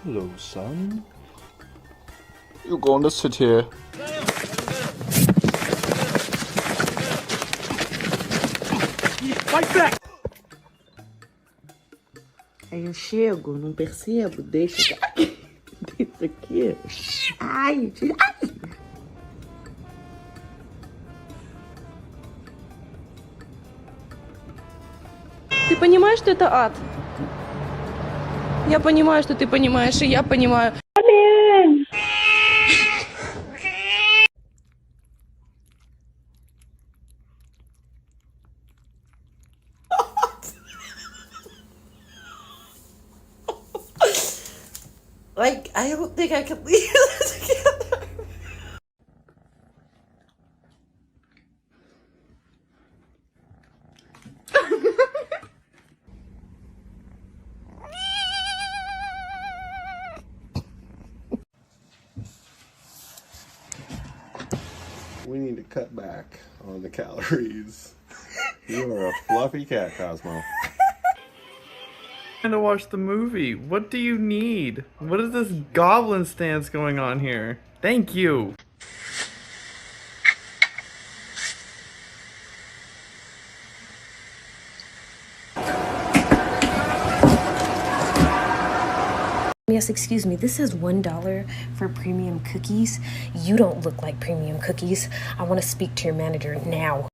Hello, son. You're going to sit here. Fight back! Aí eu chego, não percebo, deixa isso aqui. Ai, ai! Ты понимаешь, что это ад? Я понимаю, что ты понимаешь, и я понимаю. Like, I don't think I can leave this together. We need to cut back on the calories. You are a fluffy cat, Cosmo. Trying to watch the movie. What do you need? What is this goblin stance going on here? Thank you. Yes, excuse me, this says $1 for premium cookies. You don't look like premium cookies. I want to speak to your manager now.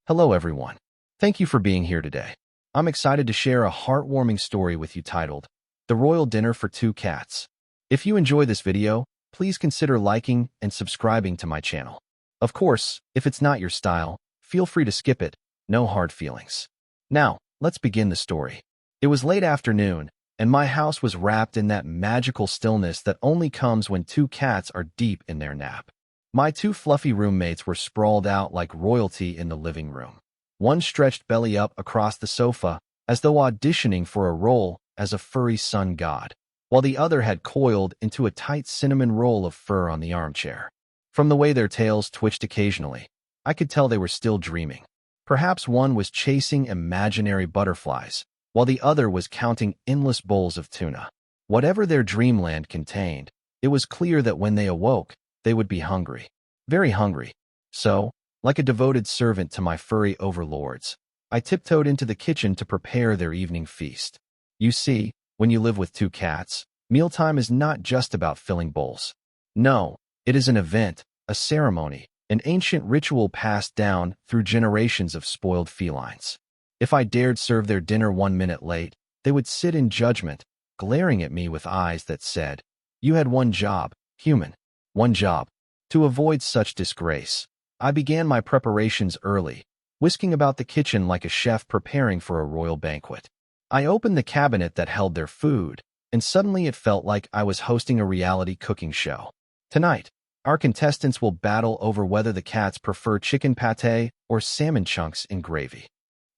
Hello everyone. Thank you for being here today. I'm excited to share a heartwarming story with you titled, The Royal Dinner for Two Cats. If you enjoy this video, please consider liking and subscribing to my channel. Of course, if it's not your style, feel free to skip it, no hard feelings. Now, let's begin the story. It was late afternoon, and my house was wrapped in that magical stillness that only comes when two cats are deep in their nap. My two fluffy roommates were sprawled out like royalty in the living room. One stretched belly up across the sofa, as though auditioning for a role as a furry sun god, while the other had coiled into a tight cinnamon roll of fur on the armchair. From the way their tails twitched occasionally, I could tell they were still dreaming. Perhaps one was chasing imaginary butterflies, while the other was counting endless bowls of tuna. Whatever their dreamland contained, it was clear that when they awoke, they would be hungry. Very hungry. So, like a devoted servant to my furry overlords, I tiptoed into the kitchen to prepare their evening feast. You see, when you live with two cats, mealtime is not just about filling bowls. No, it is an event, a ceremony, an ancient ritual passed down through generations of spoiled felines. If I dared serve their dinner 1 minute late, they would sit in judgment, glaring at me with eyes that said, "You had one job, human. One job." To avoid such disgrace, I began my preparations early, whisking about the kitchen like a chef preparing for a royal banquet. I opened the cabinet that held their food, and suddenly it felt like I was hosting a reality cooking show. Tonight, our contestants will battle over whether the cats prefer chicken pâté or salmon chunks in gravy.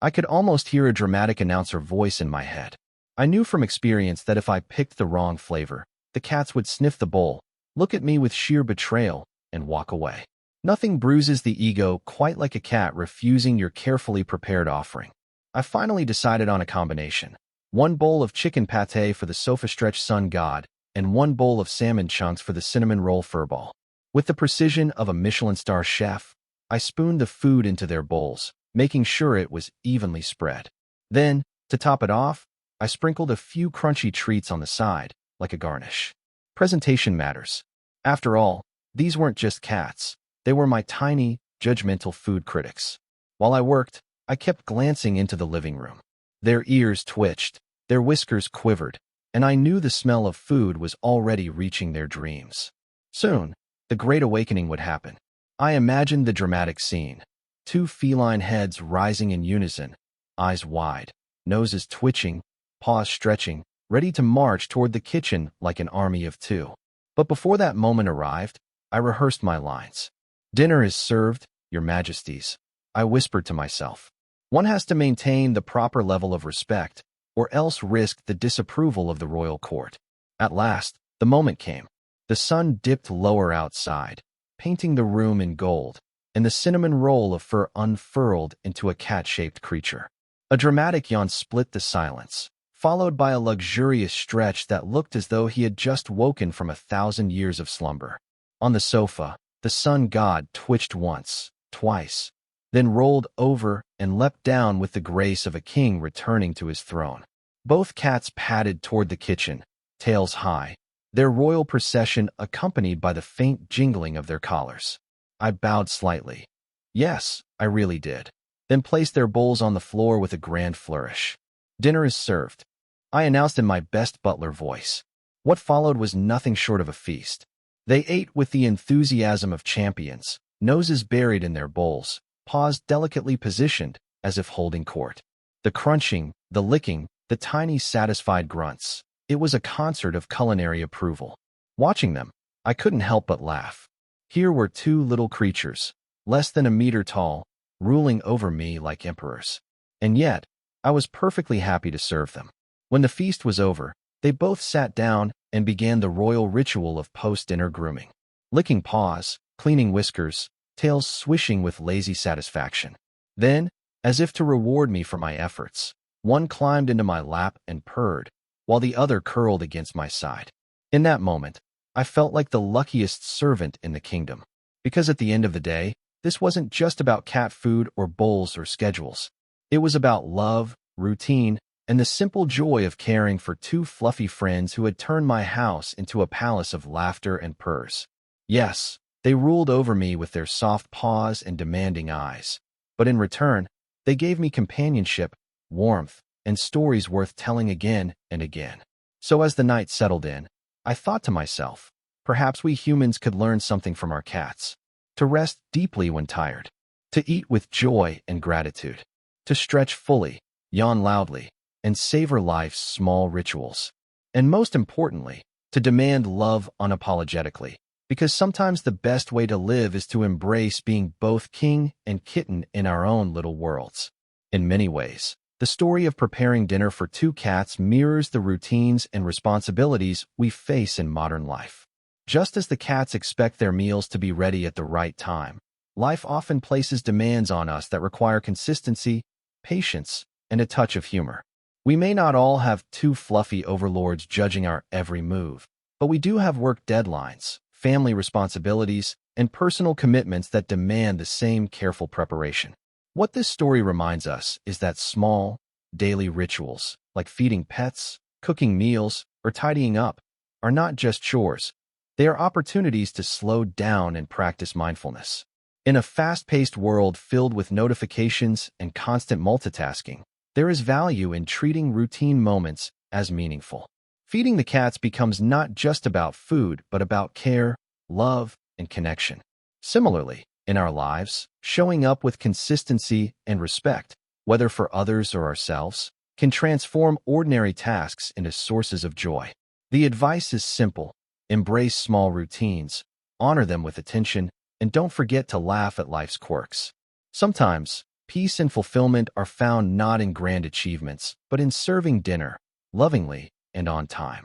I could almost hear a dramatic announcer voice in my head. I knew from experience that if I picked the wrong flavor, the cats would sniff the bowl, look at me with sheer betrayal, and walk away. Nothing bruises the ego quite like a cat refusing your carefully prepared offering. I finally decided on a combination. 1 bowl of chicken pâté for the sofa-stretch sun god, and 1 bowl of salmon chunks for the cinnamon roll furball. With the precision of a Michelin star chef, I spooned the food into their bowls, making sure it was evenly spread. Then, to top it off, I sprinkled a few crunchy treats on the side, like a garnish. Presentation matters. After all, these weren't just cats. They were my tiny, judgmental food critics. While I worked, I kept glancing into the living room. Their ears twitched, their whiskers quivered, and I knew the smell of food was already reaching their dreams. Soon, the great awakening would happen. I imagined the dramatic scene. 2 feline heads rising in unison, eyes wide, noses twitching, paws stretching, ready to march toward the kitchen like an army of 2. But before that moment arrived, I rehearsed my lines. "Dinner is served, Your Majesties," I whispered to myself. One has to maintain the proper level of respect, or else risk the disapproval of the royal court. At last, the moment came. The sun dipped lower outside, painting the room in gold, and the cinnamon roll of fur unfurled into a cat-shaped creature. A dramatic yawn split the silence, followed by a luxurious stretch that looked as though he had just woken from 1,000 years of slumber. On the sofa, the sun god twitched once, twice, then rolled over and leapt down with the grace of a king returning to his throne. Both cats padded toward the kitchen, tails high, their royal procession accompanied by the faint jingling of their collars. I bowed slightly. Yes, I really did. Then placed their bowls on the floor with a grand flourish. "Dinner is served," I announced in my best butler voice. What followed was nothing short of a feast. They ate with the enthusiasm of champions, noses buried in their bowls, paws delicately positioned as if holding court. The crunching, the licking, the tiny satisfied grunts. It was a concert of culinary approval. Watching them, I couldn't help but laugh. Here were 2 little creatures, less than a meter tall, ruling over me like emperors. And yet, I was perfectly happy to serve them. When the feast was over, they both sat down and began the royal ritual of post-dinner grooming. Licking paws, cleaning whiskers, tails swishing with lazy satisfaction. Then, as if to reward me for my efforts, one climbed into my lap and purred, while the other curled against my side. In that moment, I felt like the luckiest servant in the kingdom, because at the end of the day, this wasn't just about cat food or bowls or schedules. It was about love, routine, and the simple joy of caring for 2 fluffy friends who had turned my house into a palace of laughter and purrs. Yes, they ruled over me with their soft paws and demanding eyes, but in return, they gave me companionship, warmth, and stories worth telling again and again. So as the night settled in, I thought to myself, perhaps we humans could learn something from our cats. To rest deeply when tired, to eat with joy and gratitude, to stretch fully, yawn loudly, and savor life's small rituals. And most importantly, to demand love unapologetically, because sometimes the best way to live is to embrace being both king and kitten in our own little worlds. In many ways, the story of preparing dinner for 2 cats mirrors the routines and responsibilities we face in modern life. Just as the cats expect their meals to be ready at the right time, life often places demands on us that require consistency, patience, and a touch of humor. We may not all have 2 fluffy overlords judging our every move, but we do have work deadlines, family responsibilities, and personal commitments that demand the same careful preparation. What this story reminds us is that small, daily rituals, like feeding pets, cooking meals, or tidying up, are not just chores. They are opportunities to slow down and practice mindfulness. In a fast-paced world filled with notifications and constant multitasking, there is value in treating routine moments as meaningful. Feeding the cats becomes not just about food, but about care, love, and connection. Similarly, in our lives, showing up with consistency and respect, whether for others or ourselves, can transform ordinary tasks into sources of joy. The advice is simple. Embrace small routines, honor them with attention, and don't forget to laugh at life's quirks. Sometimes, peace and fulfillment are found not in grand achievements, but in serving dinner, lovingly and on time.